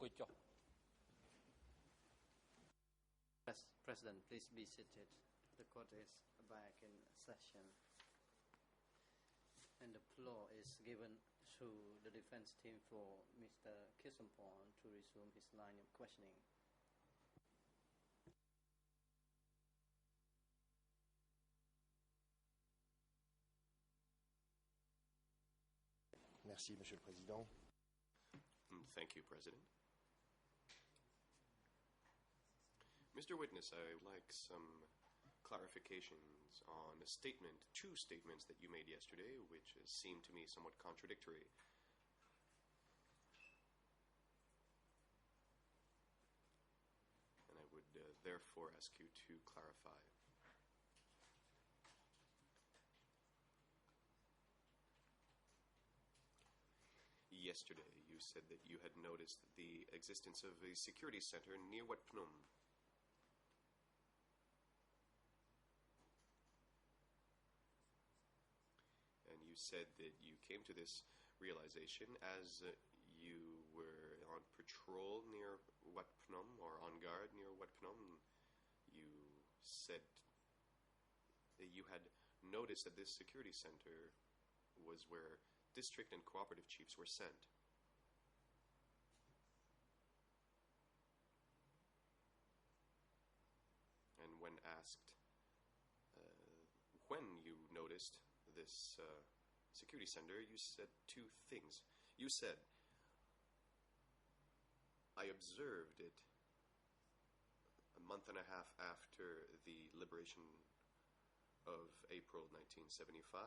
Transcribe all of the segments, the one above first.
អង្គុយចុះ President, please be seated. The court is back in session. And the floor is given to the defense team for Mr. Kisampon to resume his line of questioning. Merci, Monsieur le Président. Thank you, President. Mr. Witness, I would like some clarifications on two statements that you made yesterday, which seemed to me somewhat contradictory. And I would therefore ask you to clarify. Yesterday, you said that you had noticed the existence of a security center near Wat Phnom. And you said that you came to this realization as you were on patrol near Wat Phnom, or on guard near Wat Phnom. You said that you had noticed that this security center was where district and cooperative chiefs were sent. And when asked when you noticed this security center, you said two things. You said, I observed it a month and a half after the liberation of April 1975,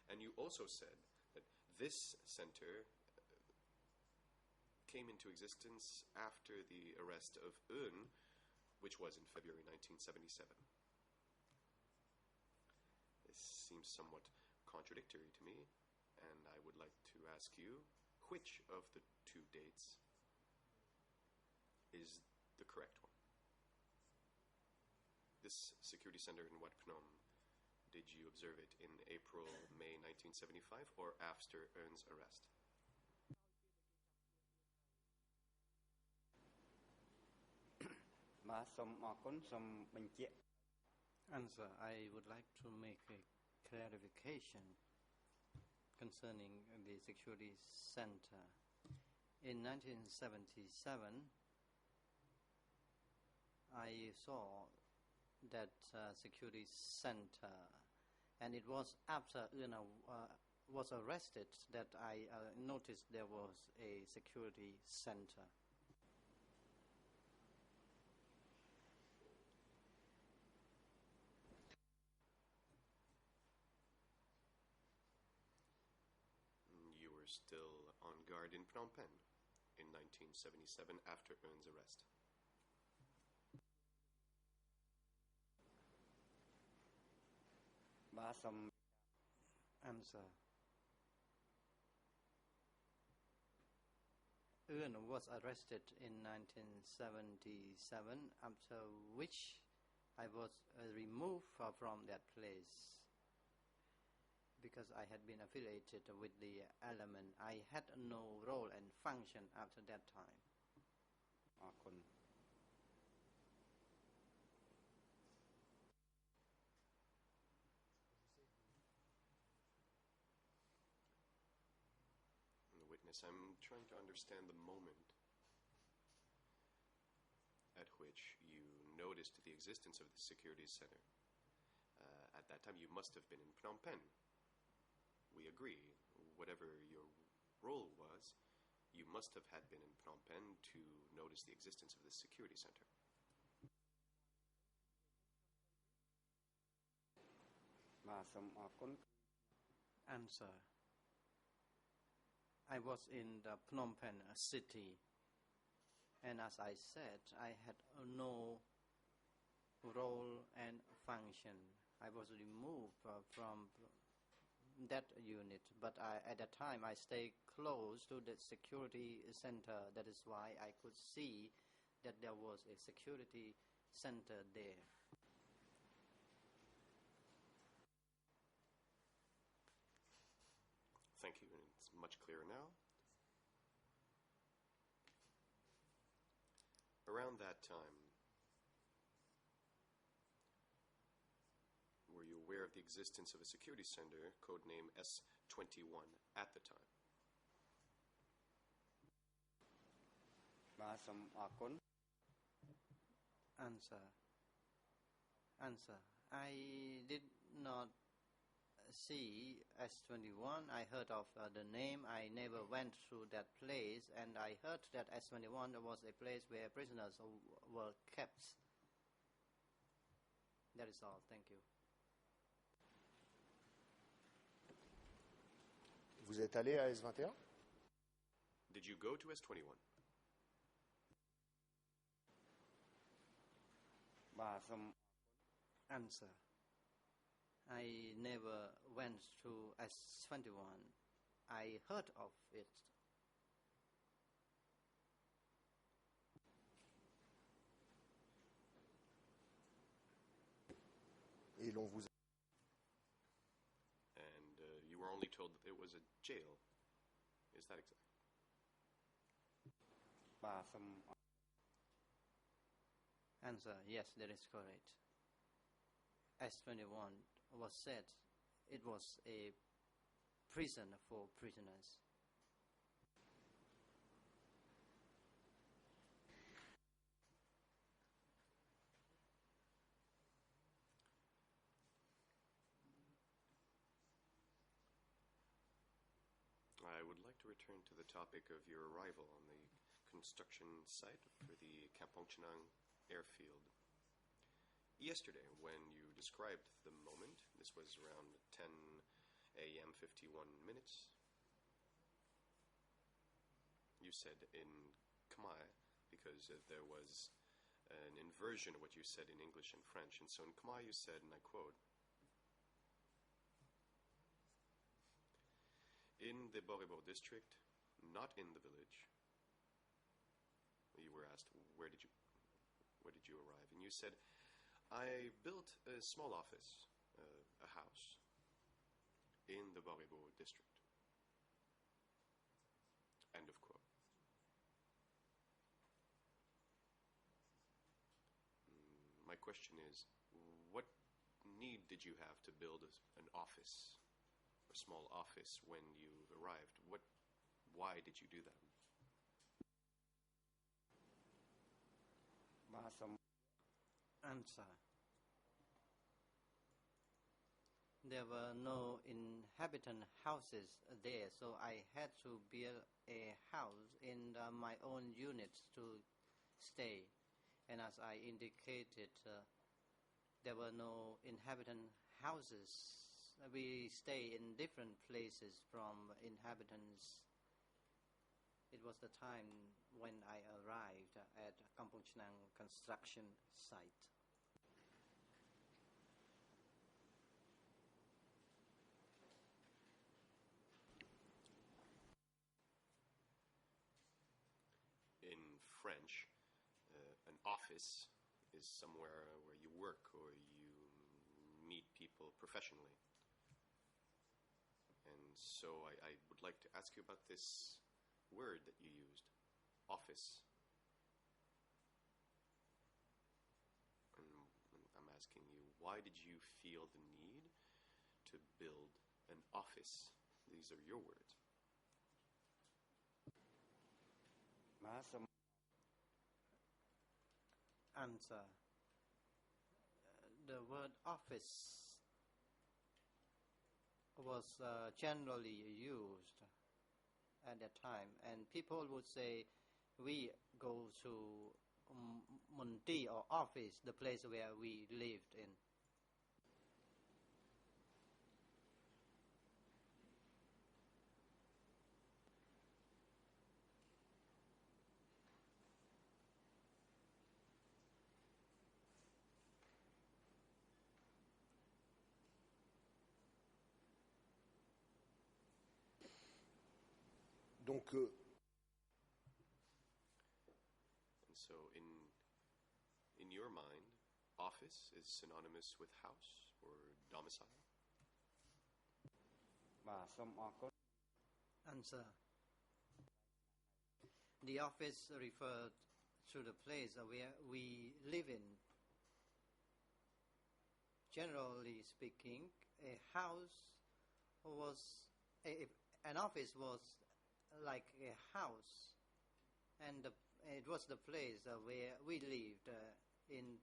and you also said that this center came into existence after the arrest of Un, which was in February 1977. This seems somewhat contradictory to me, and I would like to ask you which of the two dates is the correct one. This security center in Wat Phnom, did you observe it in April, May 1975, or after Un's arrest? Answer, I would like to make a clarification concerning the security center. In 1977, I saw that security center, and it was after Una was arrested that I noticed there was a security center. You were still on guard in Phnom Penh in 1977 after Un's arrest. Answer. Un was arrested in 1977, after which I was removed from that place because I had been affiliated with the element. I had no role and function after that time. Witness, I'm trying to understand the moment at which you noticed the existence of the security center. At that time, you must have been in Phnom Penh. We agree. Whatever your role was, you must have had been in Phnom Penh to notice the existence of the security center. Answer. I was in the Phnom Penh city, and as I said, I had no role and function. I was removed from that unit, but at that time I stayed close to the security center. That is why I could see that there was a security center there. Thank you, and it's much clearer now. around that time, were you aware of the existence of a security center, codename S21, at the time? បាទសូមអរគុណ Answer. I did not see S21. I heard of the name. I never went to that place, and I heard that S21 was a place where prisoners were kept. That is all. Thank you. Vous êtes allé à S21? Did you go to S21? បាទសូម Answer. I never went to S21. I heard of it. Et l'on vous And you were only told that it was a jail. Is that exact? បាទសូម Answer. Yes, that is correct. S21 was said it was a prison for prisoners. I would like to return to the topic of your arrival on the construction site for the Kampong Chenang airfield. Yesterday, when you described the moment, this was around 10 a.m. 51 minutes, you said in Khmer, because there was an inversion of what you said in English and French, and so in Khmer you said, and I quote, "In the Boribo district, not in the village." You were asked, where did you arrive? And you said, "I built a small office, a house, in the Boribo district." End of quote. My question is, what need did you have to build an office, a small office, when you arrived? Why did you do that? បាទសូម Answer. There were no inhabitant houses there, so I had to build a house in my own unit to stay. And as I indicated, there were no inhabitant houses. We stay in different places from inhabitants. It was the time when I arrived at Kampong Chenang construction site. In French, an office is somewhere where you work or you meet people professionally. And so I would like to ask you about this word that you used, office. And I'm asking you, why did you feel the need to build an office? These are your words. បាទសូម Answer. The word office was generally used at that time, and people would say, we go to Munti or office, the place where we lived in. Donc, And so in your mind, office is synonymous with house or domicile? បាទសូមអរគុណ Answer. The office referred to the place where we live in. Generally speaking, a house was an office was like a house, and it was the place where we lived in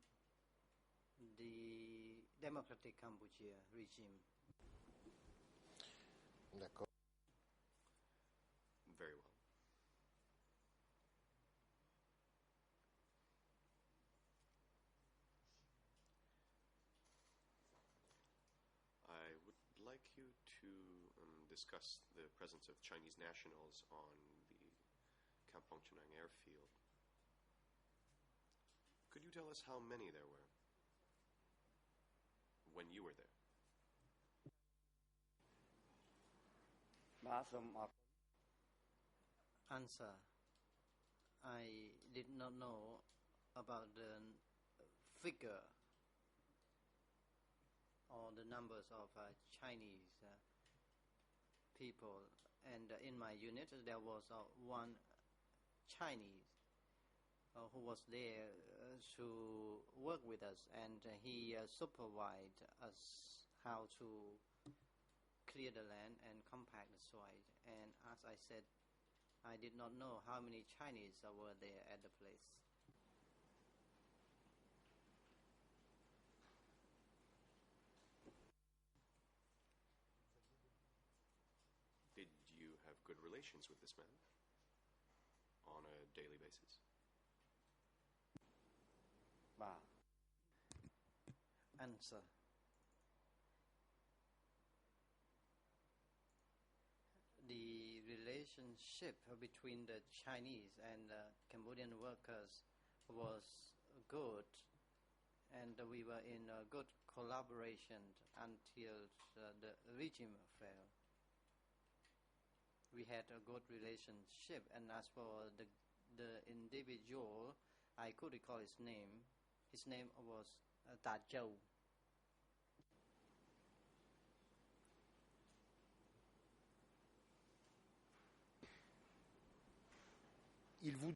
the Democratic Cambodia regime. D'accord. Very well. I would like you to discuss the presence of Chinese nationals on the Kampong Chhnang airfield. Could you tell us how many there were when you were there? បាទសូមអរ Answer: I did not know about the figure or the numbers of Chinese people, and in my unit there was one Chinese who was there to work with us, and he supervised us how to clear the land and compact the soil. And as I said, I did not know how many Chinese were there at the place. Did you have good relations with this man on a daily basis? បាទ Answer: the relationship between the Chinese and Cambodian workers was good, and we were in a good collaboration until the regime fell. We had a good relationship, and as for the individual, I could recall his name. His name was Ta Chou. Il vous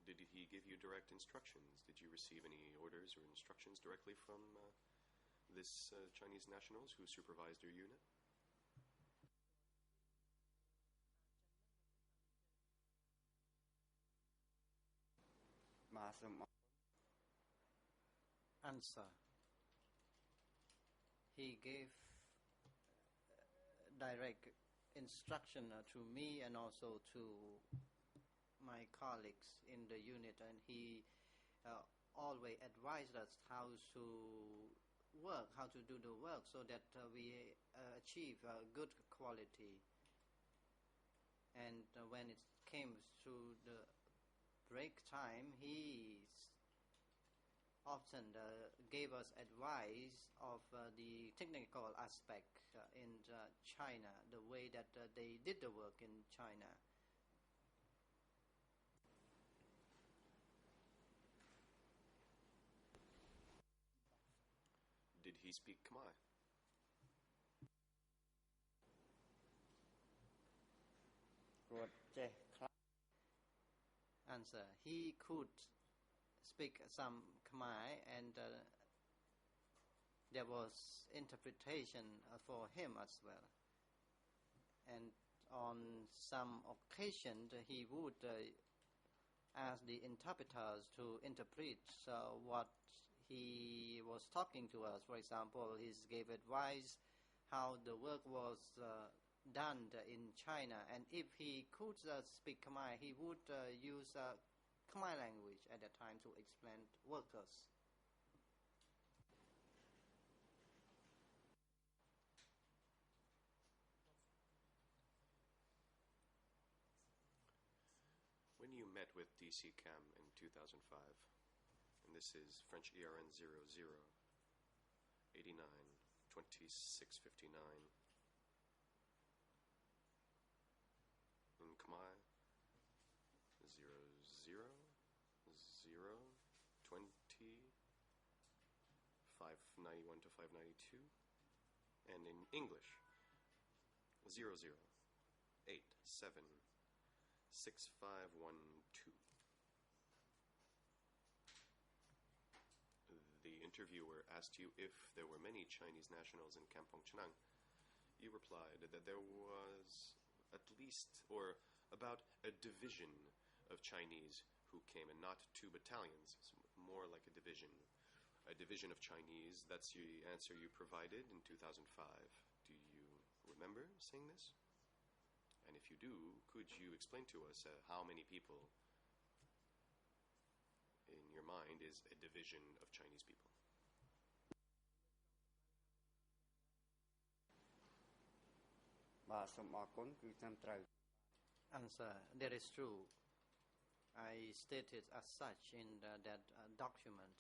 Did he give you direct instructions? Did you receive any orders or instructions directly from this Chinese nationals who supervised your unit?បាទសូមអរ Answer: he gave direct instruction to me and also to my colleagues in the unit, and he always advised us how to work, how to do the work, so that we achieve good quality. And when it came to the break time, he often gave us advice of the technical aspect in China, the way that they did the work in China. Did he speak Khmer?គាត់ចេះខ្លះ Answer: he could speak some Khmer, and there was interpretation for him as well. And on some occasion, he would ask the interpreters to interpret what he was talking to us. For example, he gave advice how the work was done in China, and if he could speak Khmer, he would use Khmer language at that time to explain workers. When you met with DC Cam in 2005, and this is French ERN 00 89 2659 in Khmer 00 0 20 591 to 592, and in English 00 8 7 6512. The interviewer asked you if there were many Chinese nationals in Kampong Chhnang. You replied that there was at least, or about a division of Chinese who came, and not 2 battalions, more like a division. A division of Chinese, that's the answer you provided in 2005. Do you remember saying this? And if you do, could you explain to us how many people in your mind is a division of Chinese people? Answer, that is true. I stated as such in that document.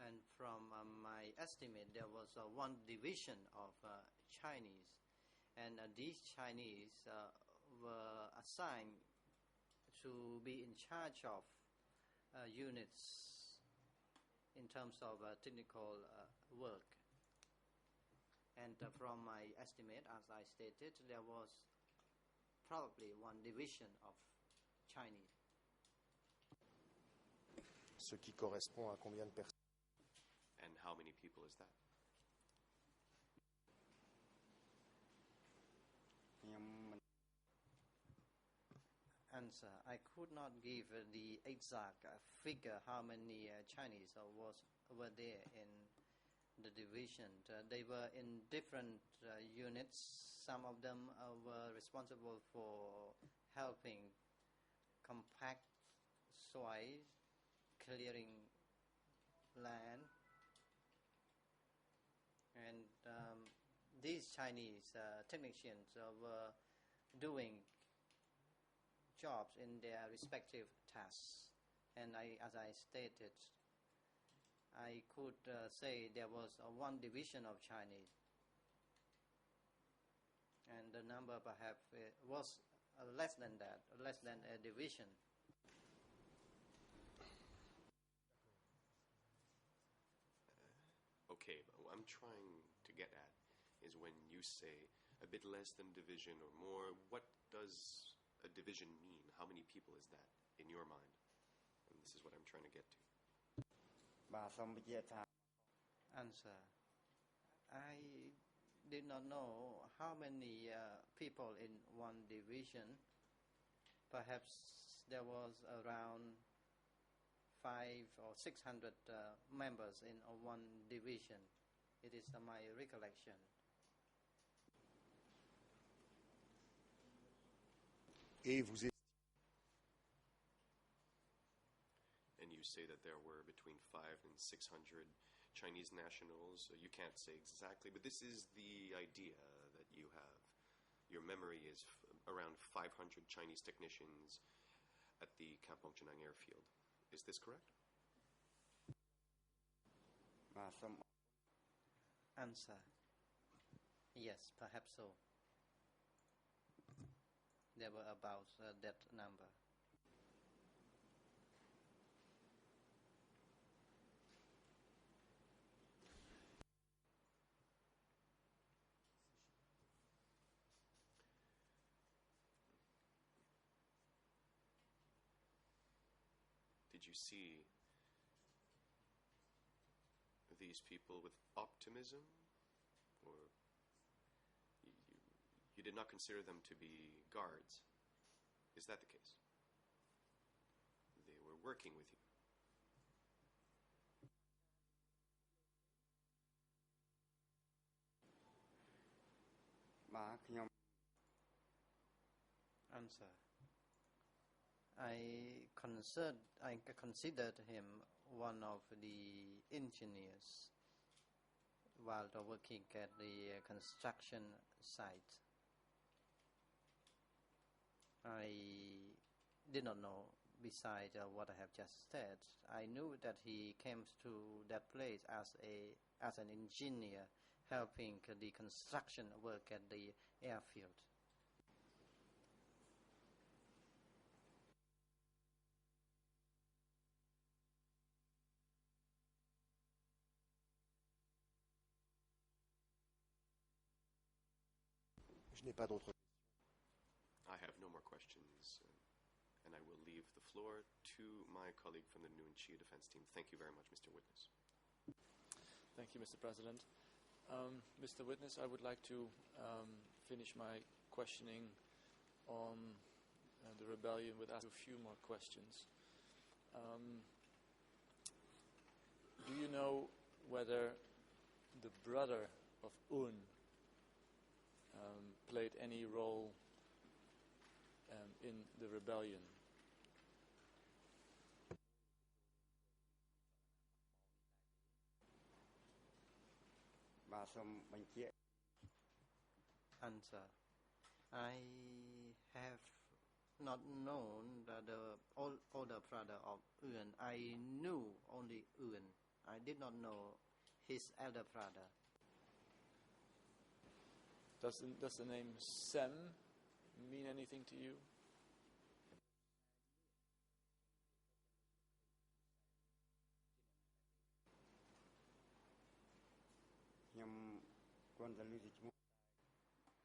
And from my estimate, there was one division of Chinese, and these Chinese were assigned to be in charge of units in terms of technical work. And from my estimate, as I stated, there was probably one division of Chinese. Ce qui correspond à combien de personnes? And how many people is that? Answer, I could not give the exact figure how many Chinese were there in the division. They were in different units. Some of them were responsible for helping compact soil, clearing land, and these Chinese technicians were doing jobs in their respective tasks. And as I stated, I could say there was one division of Chinese, and the number perhaps was less than that, less than a division. Okay, but what I'm trying to get at is when you say a bit less than division or more, what does a division mean? How many people is that in your mind? And this is what I'm trying to get to. Answer, I did not know how many people in one division. Perhaps there was around 500 or 600 members in one division. It is my recollection. Et vous And you say that there were between 500 and 600 Chinese nationals. You can't say exactly, but this is the idea that you have. Your memory is around 500 Chinese technicians at the Kampong Chhnang airfield. Is this correct? Answer, yes, perhaps so. There were about that number. Did you see these people with optimism, or you did not consider them to be guards? Is that the case? They were working with you. Answer, I considered him one of the engineers while working at the construction site. I did not know, besides what I have just said. I knew that he came to that place as an engineer, helping the construction work at the airfield. Je n'ai pas d'autres questions. I have no more questions, and I will leave the floor to my colleague from the Nuon Chia defense team. Thank you very much, Mr. Witness. Thank you, Mr. President. Mr. Witness, I would like to finish my questioning on the rebellion with asking a few more questions. Do you know whether the brother of Un played any role in the rebellion? Answer. I have not known the older brother of Eun. I knew only Eun. I did not know his elder brother. Does the name Sem mean anything to you?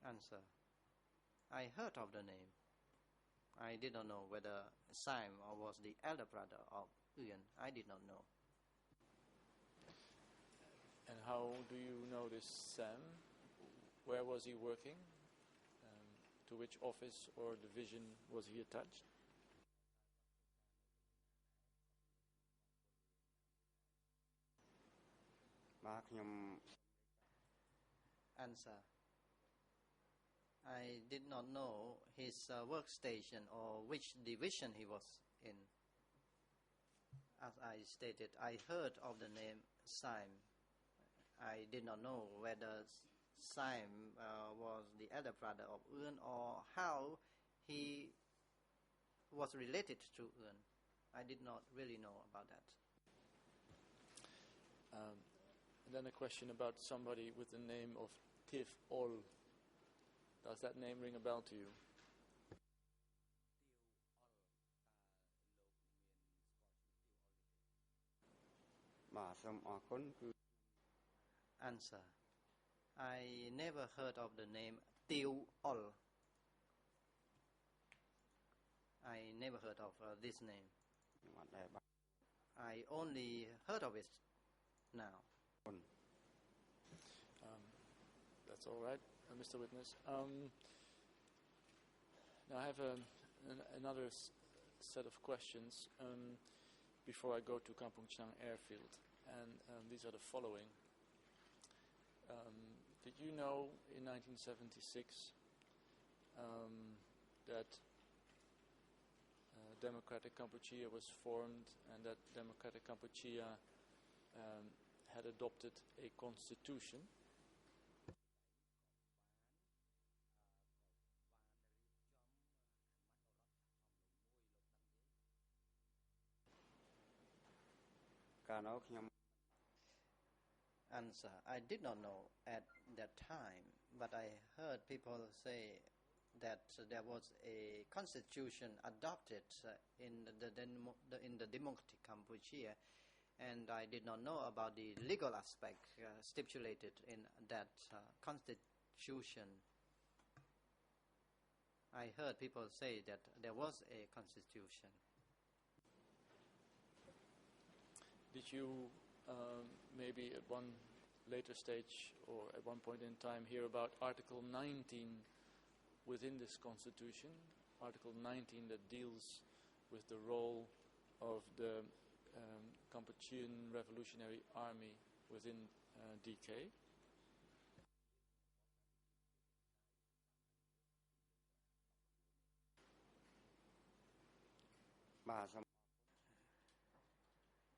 Answer. I heard of the name. I did not know whether Sam was the elder brother of Eun. I did not know. And how do you know this Sam? Where was he working? To which office or division was he attached? Answer. I did not know his workstation or which division he was in. As I stated, I heard of the name Sam. I did not know whether Sam was the elder brother of Eun or how he was related to Eun. I did not really know about that. And then a question about somebody with the name of Tif Ol. Does that name ring a bell to you? Answer. I never heard of the name Tiêu Ol. I never heard of this name. I only heard of it now. That's all right, Mr. Witness. Now I have another set of questions before I go to Kampong Chang Airfield, and these are the following. Did you know in 1976 that Democratic Cambodia was formed and that Democratic Cambodia had adopted a constitution? Answer. I did not know at that time, but I heard people say that there was a constitution adopted in the democratic Cambodia, and I did not know about the legal aspect stipulated in that constitution. I heard people say that there was a constitution. Did you maybe at one later stage or at one point in time hear about Article 19 within this constitution? Article 19 that deals with the role of the Cambodian Revolutionary Army within DK.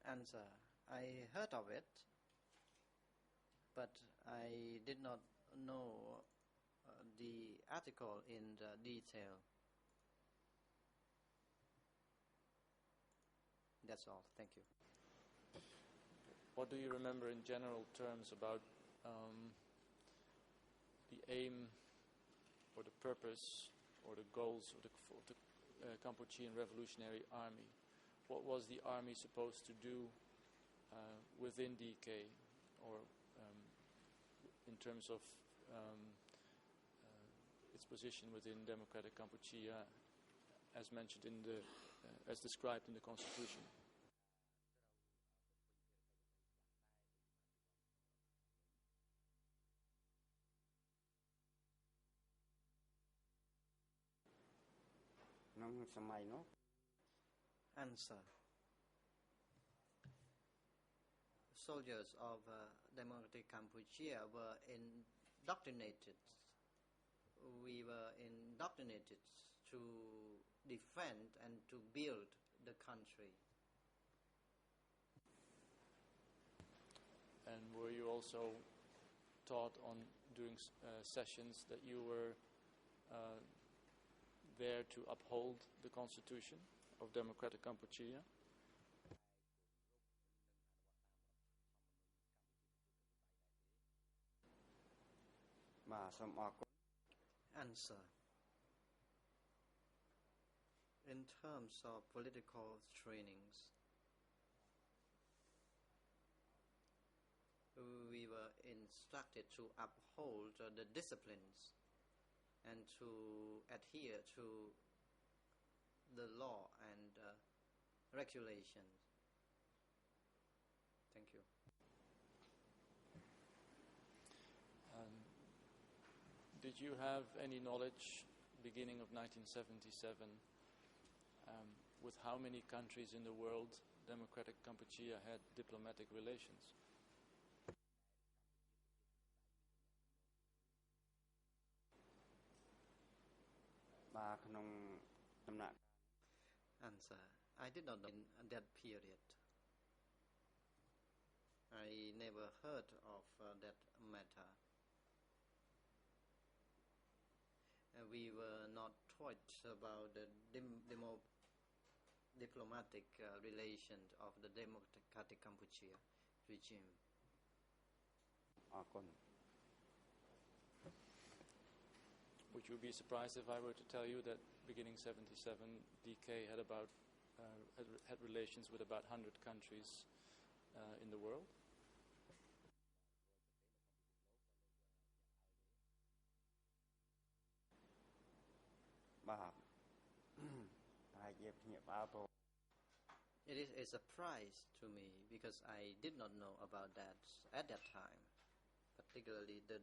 Answer. I heard of it, but I did not know the article in the detail. That's all. Thank you. What do you remember in general terms about the aim or the purpose or the goals of the Cambodian Revolutionary Army? What was the army supposed to do within DK, or in terms of its position within democratic Cambodia, as mentioned in the, as described in the constitution? Answer. Soldiers of democratic Cambodia were indoctrinated. We were indoctrinated to defend and to build the country. And were you also taught on during sessions that you were there to uphold the constitution of democratic Cambodia? Answer. In terms of political trainings, we were instructed to uphold the disciplines and to adhere to the law and regulations. Thank you. Did you have any knowledge, beginning of 1977, with how many countries in the world democratic Cambodia had diplomatic relations? Answer. I did not know in that period. I never heard of that matter. We were not taught about the diplomatic relations of the democratic Cambodia regime. Would you be surprised if I were to tell you that beginning 77, DK had about had relations with about 100 countries in the world? It is a surprise to me because I did not know about that at that time, particularly the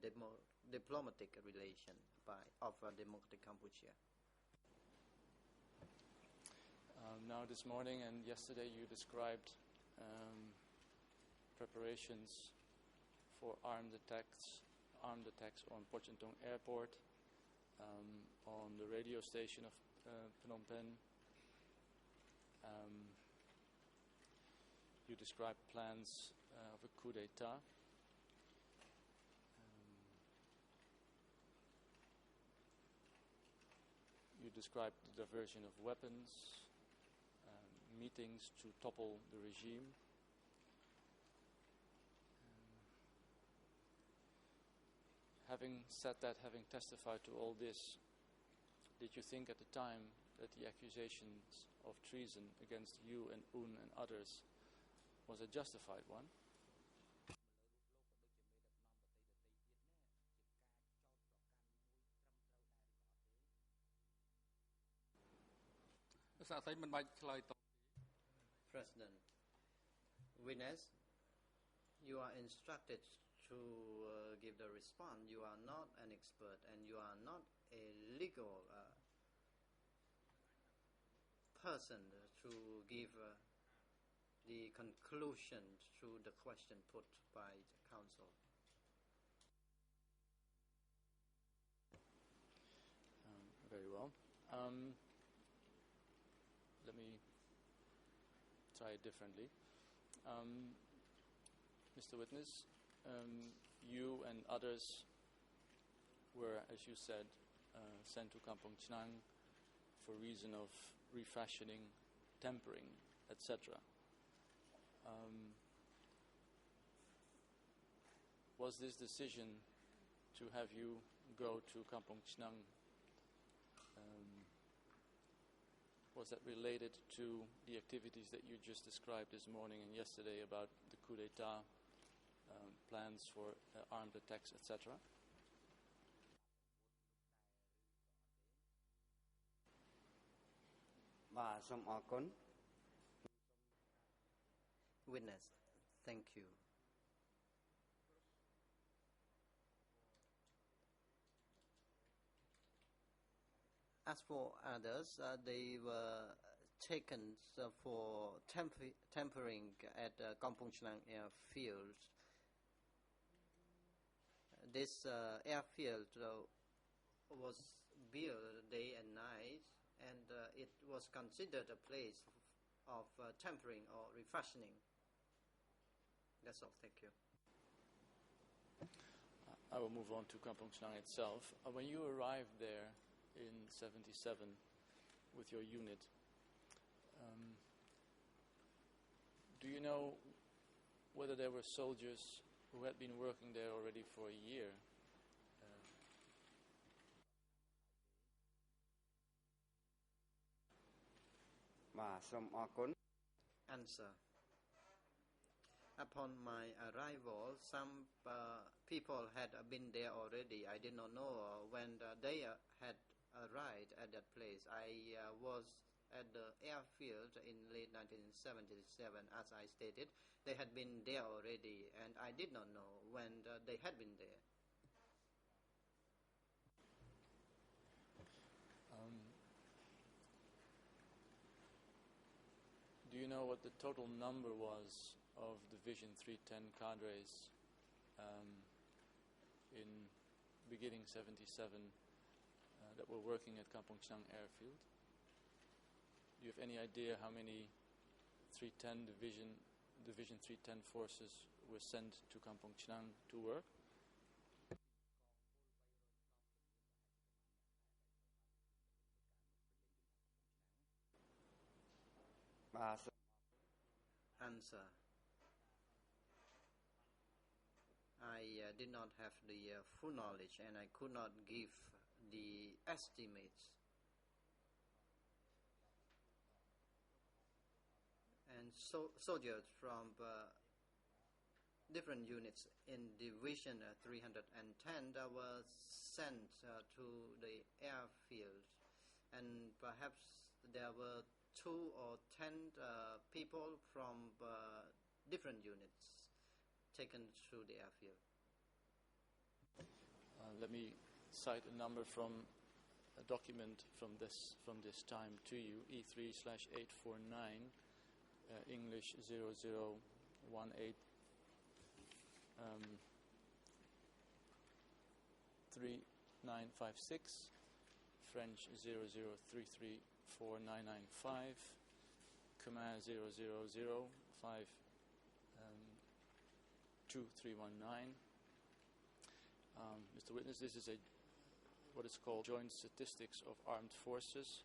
diplomatic relation of democratic Cambodia. Now this morning and yesterday you described preparations for armed attacks on Pochentong Airport, on the radio station of Phnom Penh. You described plans of a coup d'etat. You described the diversion of weapons, meetings to topple the regime. Having said that, having testified to all this, did you think at the time that the accusations of treason against you and Un and others was a justified one? President, witness, you are instructed to give the response. You are not an expert and you are not a legal person to give the conclusion to the question put by the counsel. Very well. Let me try it differently. Mr. Witness, you and others were, as you said, sent to Kampong Chnang for reason of refashioning, tempering, etc. Was this decision to have you go to Kampong Chnang, was that related to the activities that you just described this morning and yesterday about the coup d'etat, plans for armed attacks, etc.? បាទសូមអរគុណ Witness, thank you. As for others, they were taken for tempering at Kampong Chhnang airfield. This airfield was built day and night, and it was considered a place of tempering or refashioning. That's all. Thank you. I will move on to Kampong Chhnang itself. When you arrived there in 77 with your unit, do you know whether there were soldiers who had been working there already for a year? Answer. Upon my arrival, some people had been there already. I did not know when they had arrived at that place. I was at the airfield in late 1977, as I stated. They had been there already, and I did not know when they had been there. Do you know what the total number was of Division 310 cadres in beginning 77 that were working at Kampong Chhnang airfield? Do you have any idea how many 310 Division 310 forces were sent to Kampong Chhnang to work? Answer. I did not have the full knowledge, and I could not give the estimates. And soldiers from different units in Division 310 that were sent to the airfield, and perhaps there were 2 or 10 people from different units taken through the airfield. Let me cite a number from a document from this time to you: E3/849, English 0018 3956, French 00334995, Khmer 0005 2319. Mr. Witness, this is what is called Joint Statistics of Armed Forces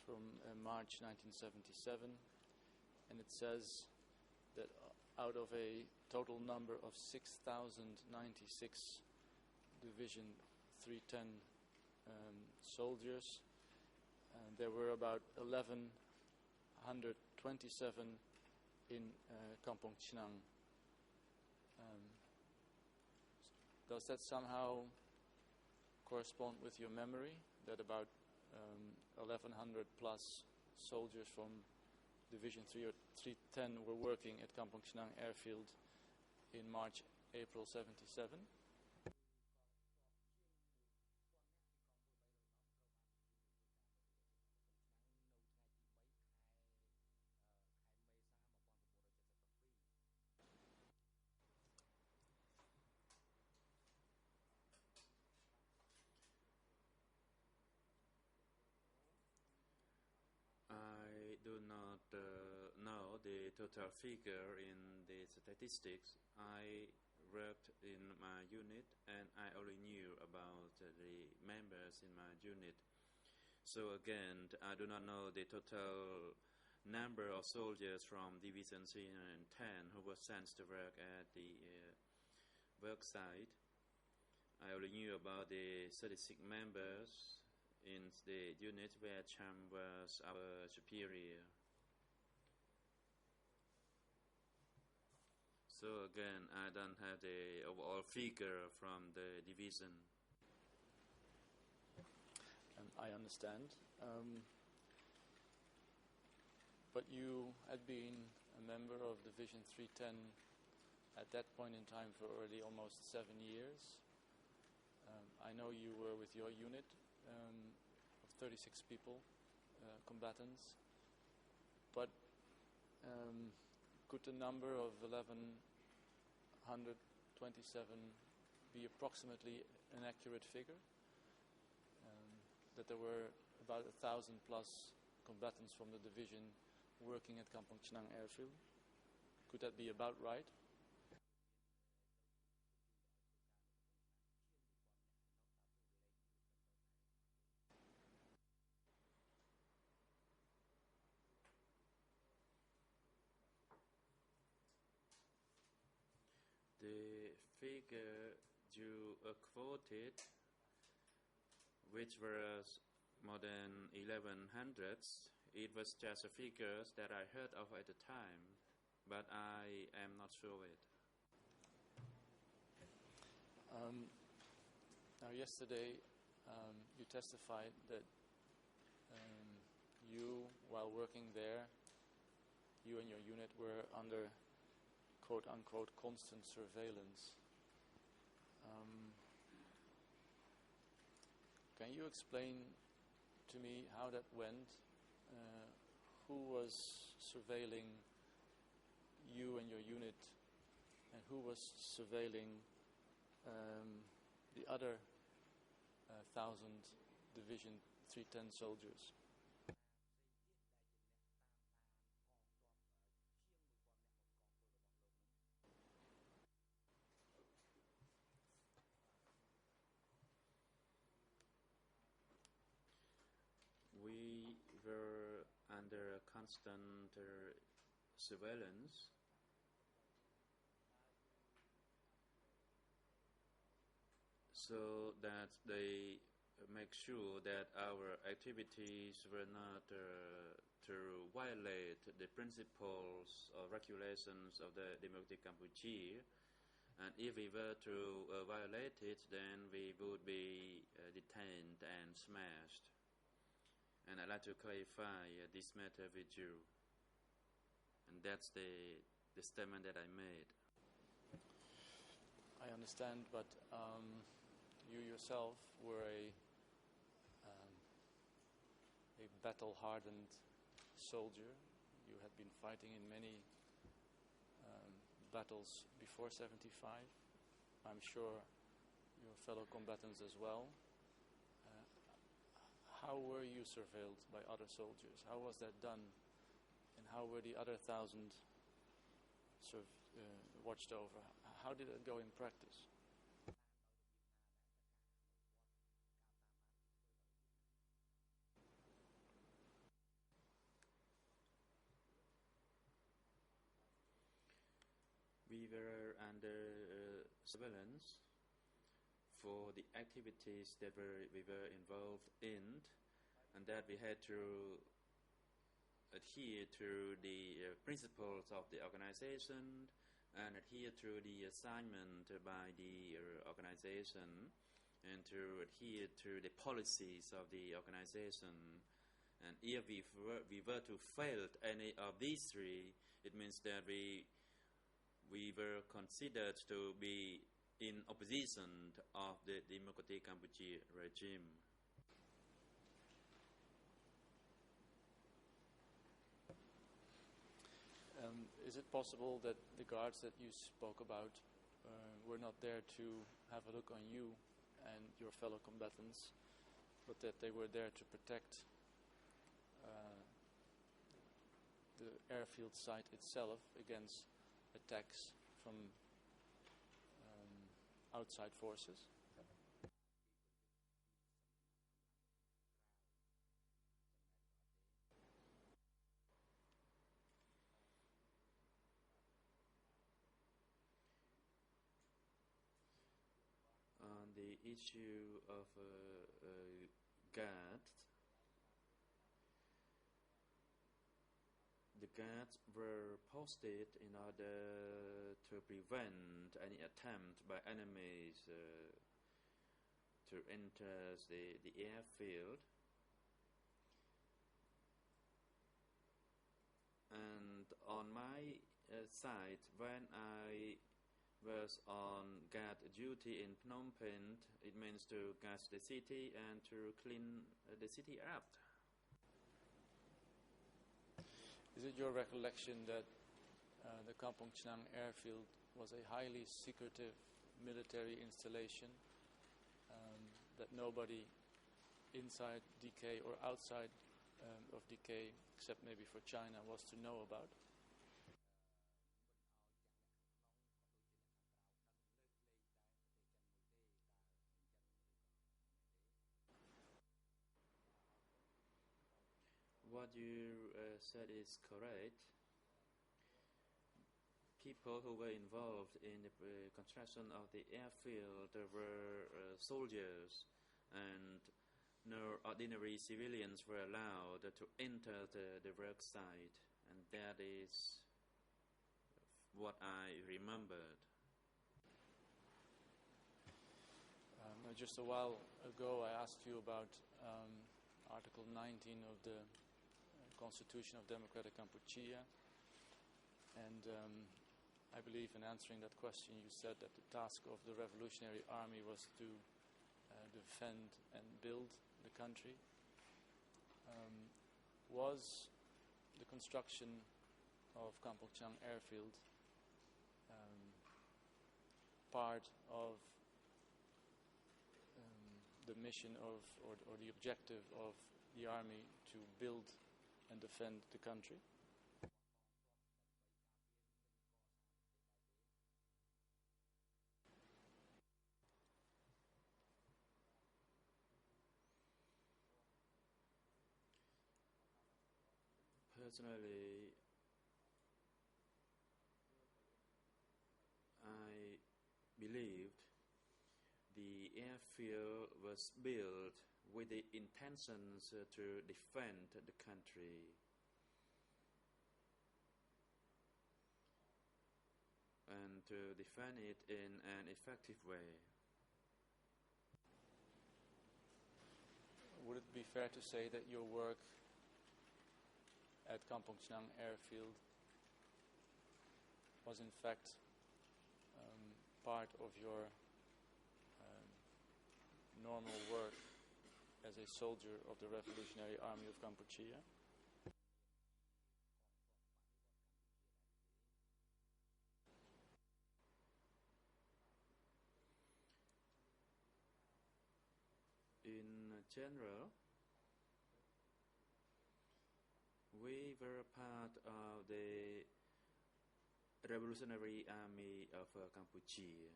from March 1977, and it says that out of a total number of 6,096 Division 310 soldiers, there were about 1,127 in Kampong Chhnang. Does that somehow correspond with your memory, that about 1,100 plus soldiers from Division 310 were working at Kampong Chhnang airfield in March, April 77? I do not know the total figure in the statistics. I worked in my unit, and I only knew about the members in my unit. So again, I do not know the total number of soldiers from Division 310 who were sent to work at the work site. I only knew about the 36 members in the unit where Cham was our superior. So again, I don't have the overall figure from the division. I understand. but you had been a member of Division 310 at that point in time for already almost 7 years. I know you were with your unit of 36 people, combatants, but could the number of 1127 be approximately an accurate figure? That there were about 1,000 plus combatants from the division working at Kampong Chnang airfield. Could that be about right? The figure you quoted, which was more than 1100, it was just a figure that I heard of at the time, but I am not sure of it. Now, yesterday you testified that you, while working there, you and your unit were under quote-unquote constant surveillance. Can you explain to me how that went? Who was surveilling you and your unit, and who was surveilling the other 1,000 Division 310 soldiers? We were under constant surveillance. So that they make sure that our activities were not to violate the principles or regulations of the Democratic Cambodia. And if we were to violate it, then we would be detained and smashed. And I'd like to clarify this matter with you. And that's the statement that I made. I understand, but you yourself were a battle-hardened soldier. You had been fighting in many battles before 75. I'm sure your fellow combatants as well. How were you surveilled by other soldiers? How was that done? And how were the other 1,000 watched over? How did it go in practice? We were under surveillance for the activities that we were involved in, and that we had to adhere to the principles of the organization and adhere to the assignment by the organization and to adhere to the policies of the organization. And if we were to fail any of these three, it means that we were considered to be in opposition of the Democratic Cambodia regime. Is it possible that the guards that you spoke about were not there to have a look on you and your fellow combatants, but that they were there to protect the airfield site itself against attacks from outside forces? On the issue of guards, the guards were posted in order to prevent any attempt by enemies to enter the airfield. on my side, when I was on guard duty in Phnom Penh, it means to guard the city and to clean the city up. Is it your recollection that the Kampong Chhnang airfield was a highly secretive military installation that nobody inside DK or outside of DK, except maybe for China, was to know about? What you said is correct. People who were involved in the construction of the airfield were soldiers, and no ordinary civilians were allowed to enter the work site, and that is what I remembered. Just a while ago I asked you about Article 19 of the Constitution of Democratic Cambodia, and I believe in answering that question you said that the task of the Revolutionary Army was to defend and build the country. Was the construction of Kampong Chhnang airfield part of the mission of or the objective of the army to build and defend the country? Personally, I believed the airfield was built with the intentions to defend the country. And to defend it in an effective way. Would it be fair to say that your work at Kampong Chhnang airfield was in fact part of your normal work as a soldier of the Revolutionary Army of Cambodia? In general, we were part of the Revolutionary Army of Cambodia.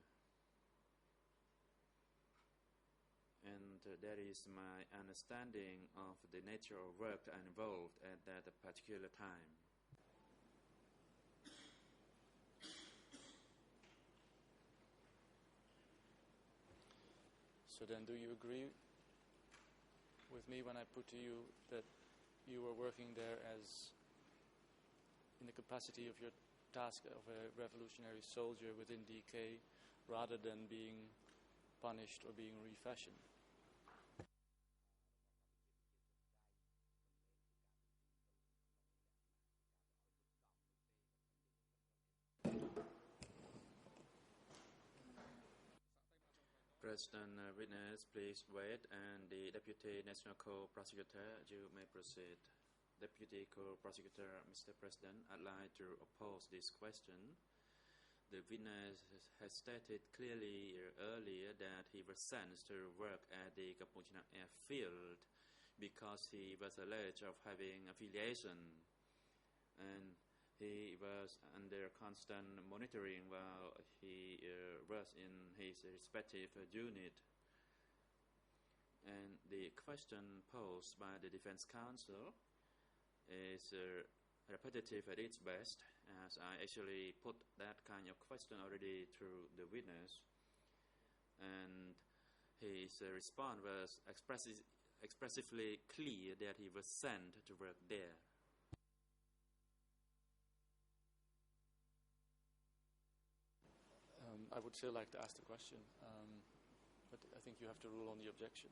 And that is my understanding of the nature of work involved at that particular time. So then, do you agree with me when I put to you that you were working there as in the capacity of your task of a revolutionary soldier within DK rather than being punished or being refashioned? President witness, please wait, and the Deputy National Co-Prosecutor, you may proceed. Deputy Co-Prosecutor, Mr. President, I'd like to oppose this question. The witness has stated clearly earlier that he was sent to work at the Kampong Chhnang airfield because he was alleged of having affiliation, and he was under constant monitoring while he was in his respective unit. And the question posed by the defense counsel is repetitive at its best, as I actually put that kind of question already to the witness, and his response was expressively clear that he was sent to work there. I would still like to ask the question, but I think you have to rule on the objection.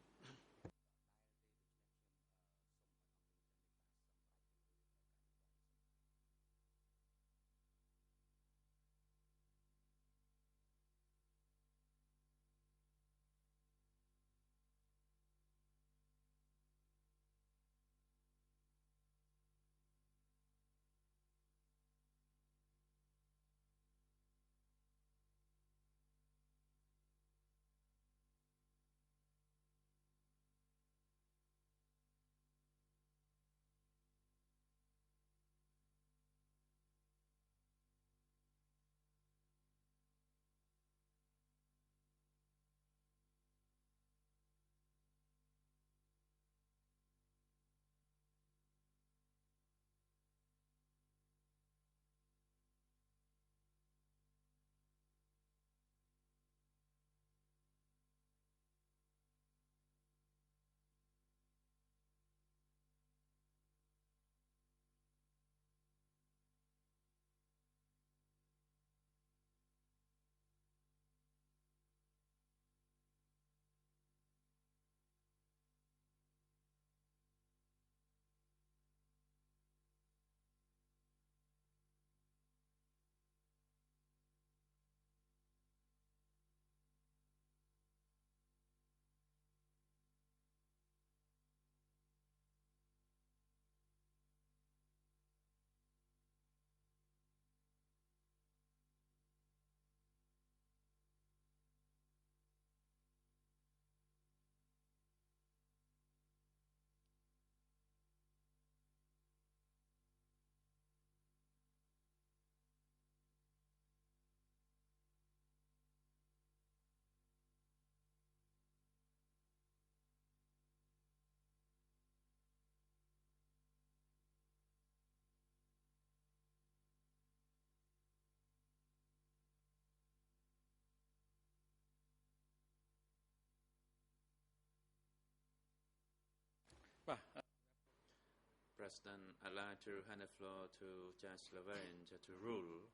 President. I'd like to hand the floor to Judge Laverne to rule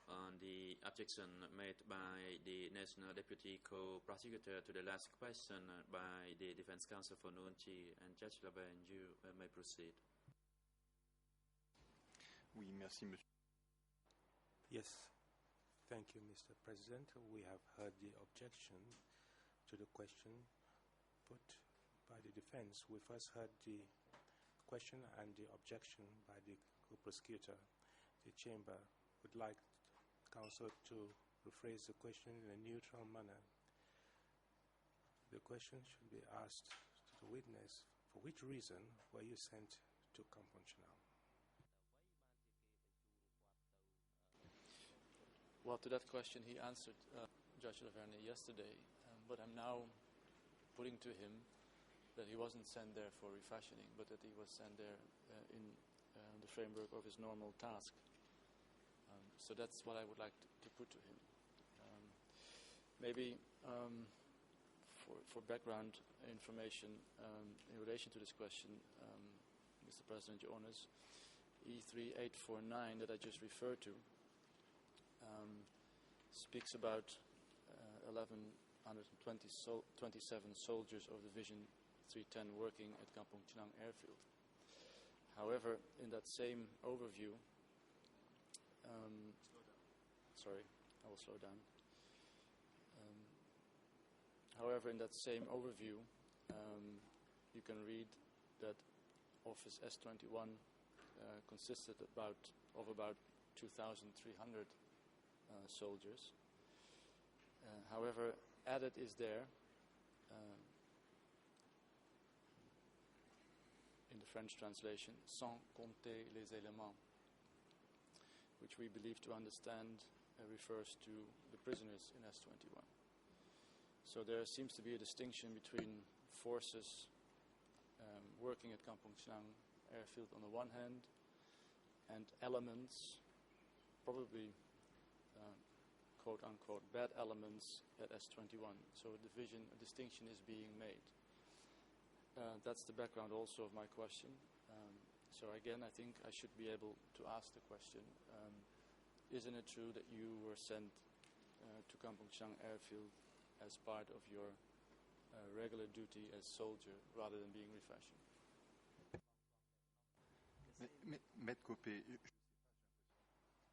on the objection made by the National Deputy Co-Prosecutor to the last question by the Defense Counsel for Nuon Chea. And Judge Laverne, you may proceed. Oui, merci, monsieur. Yes, thank you, Mr. President. We have heard the objection to the question put by the defense. We first heard the question and the objection by the co-prosecutor. The chamber would like counsel to rephrase the question in a neutral manner. The question should be asked to the witness, for which reason were you sent to Kampong Chhnang? Well, to that question he answered, Judge Laverne, yesterday, but I'm now putting to him that he wasn't sent there for refashioning, but that he was sent there in the framework of his normal task. So that's what I would like to put to him. Maybe for background information in relation to this question, Mr. President, Your Honours, E3849 that I just referred to speaks about 1,127 soldiers of Division 310 working at Kampong Chhnang airfield. However, in that same overview, sorry, I will slow down. However, in that same overview, you can read that Office S21 consisted of about 2,300 soldiers. However, added is there in the French translation, sans compter les éléments, which we believe to understand refers to the prisoners in S21. So there seems to be a distinction between forces working at Kampong Chhnang airfield on the one hand and elements, probably quote-unquote bad elements at S21. So a distinction is being made. That's the background also of my question. So again, I think I should be able to ask the question, isn't it true that you were sent to Kampong Chhnang airfield as part of your regular duty as soldier rather than being refashioned? Maître Copé.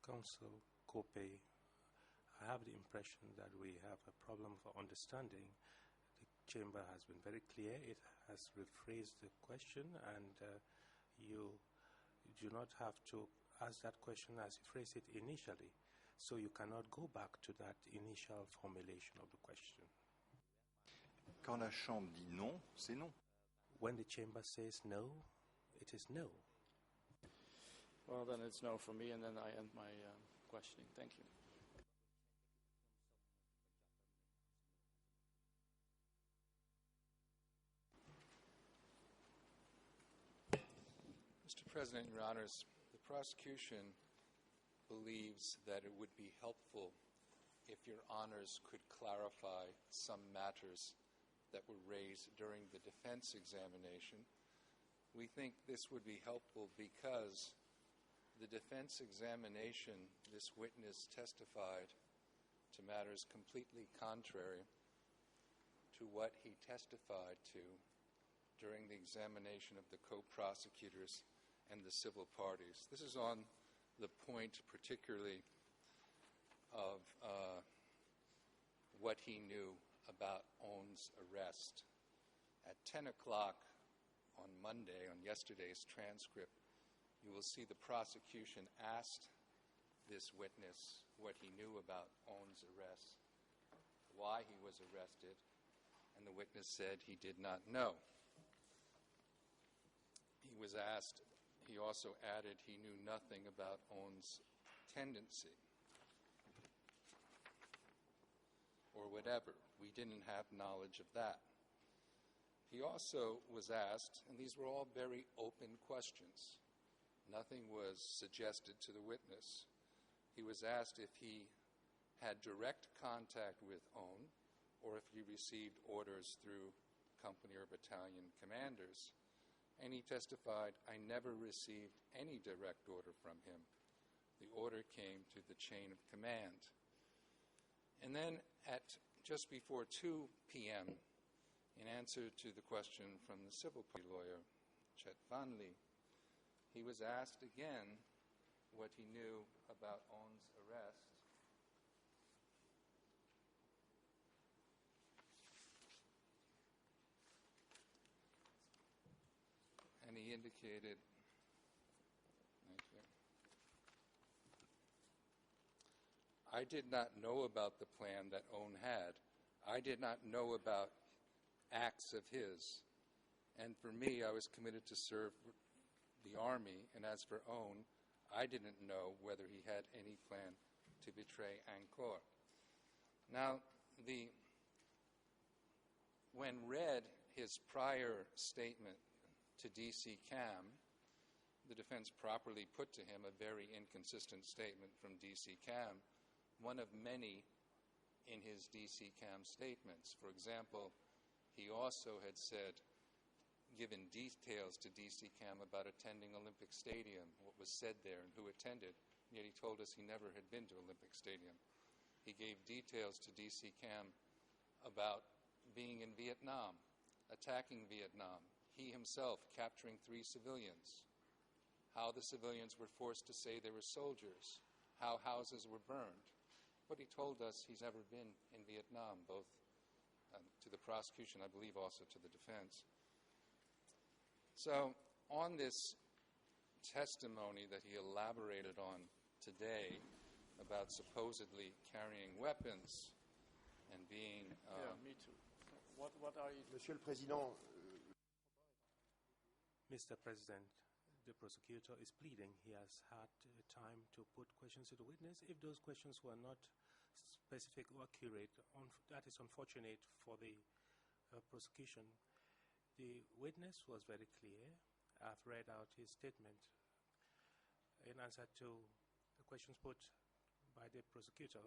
Counsel Copé, I have the impression that we have a problem for understanding. The chamber has been very clear. It has rephrased the question, and you do not have to ask that question as you phrased it initially. So you cannot go back to that initial formulation of the question. Quand la Chambre dit non, c'est non. When the chamber says no, it is no. Well, then it's no for me, and then I end my questioning. Thank you. Mr. President, Your Honors, the prosecution believes that it would be helpful if Your Honors could clarify some matters that were raised during the defense examination. We think this would be helpful because the defense examination, this witness testified to matters completely contrary to what he testified to during the examination of the co-prosecutors and the civil parties. This is on the point particularly of what he knew about Aung's arrest. At 10 o'clock on Monday, on yesterday's transcript, you will see the prosecution asked this witness what he knew about Aung's arrest, why he was arrested, and the witness said he did not know. He was asked, he also added he knew nothing about Aung's tendency or whatever. We didn't have knowledge of that. He also was asked, and these were all very open questions. Nothing was suggested to the witness. He was asked if he had direct contact with Aung or if he received orders through company or battalion commanders. And he testified, I never received any direct order from him. The order came to the chain of command. And then at just before 2 p.m., in answer to the question from the civil plea lawyer, Chet Van Lee, he was asked again what he knew about On's arrest. And he indicated, I did not know about the plan that On had. I did not know about acts of his. And for me, I was committed to serve the army, and as for On, I didn't know whether he had any plan to betray Angkor. Now, when read his prior statement to DC Cam, the defense properly put to him a very inconsistent statement from DC Cam, one of many in his DC Cam statements. For example, he also had given details to DC Cam about attending Olympic Stadium, what was said there and who attended, yet he told us he never had been to Olympic Stadium. He gave details to DC Cam about being in Vietnam, attacking Vietnam, he himself capturing 3 civilians, how the civilians were forced to say they were soldiers, how houses were burned. But he told us he's never been in Vietnam, both to the prosecution, I believe also to the defense. So on this testimony that he elaborated on today about supposedly carrying weapons and being... yeah, me too. What are you... Monsieur le Président, Mr. President, the prosecutor is pleading. He has had time to put questions to the witness. If those questions were not specific or accurate, that is unfortunate for the prosecution. The witness was very clear. I've read out his statement in answer to the questions put by the prosecutor.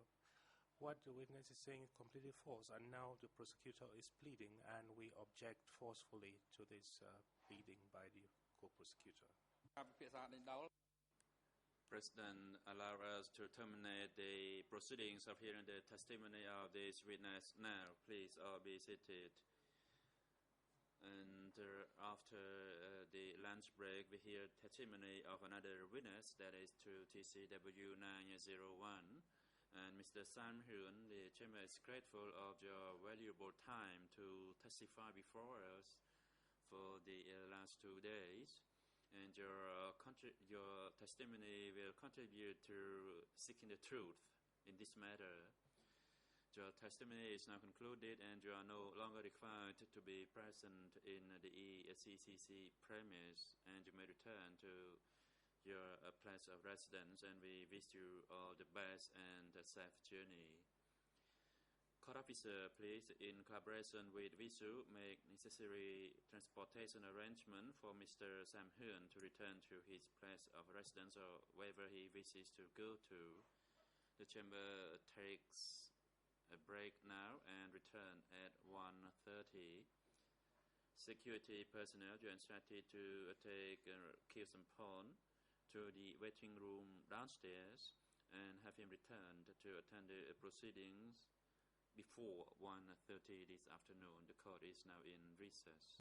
What the witness is saying is completely false, and now the prosecutor is pleading, and we object forcefully to this pleading by the co-prosecutor. President, allow us to terminate the proceedings of hearing the testimony of this witness now. Please all be seated. And after the lunch break, we hear testimony of another witness, that is to TCW 901. And Mr. Sam Hyun, the chamber is grateful of your valuable time to testify before us for the last 2 days. And your testimony will contribute to seeking the truth in this matter. Your testimony is now concluded, and you are no longer required to be present in the ECCC premise, and you may return to your place of residence, and we wish you all the best and a safe journey. Court officer, please, in collaboration with VISU, make necessary transportation arrangement for Mr. Sam Hyun to return to his place of residence or wherever he wishes to go to. The chamber takes a break now and return at 1:30. Security personnel, you are instructed to take Kyo Sampon to the waiting room downstairs and have him returned to attend the proceedings before 1:30 this afternoon. The court is now in recess.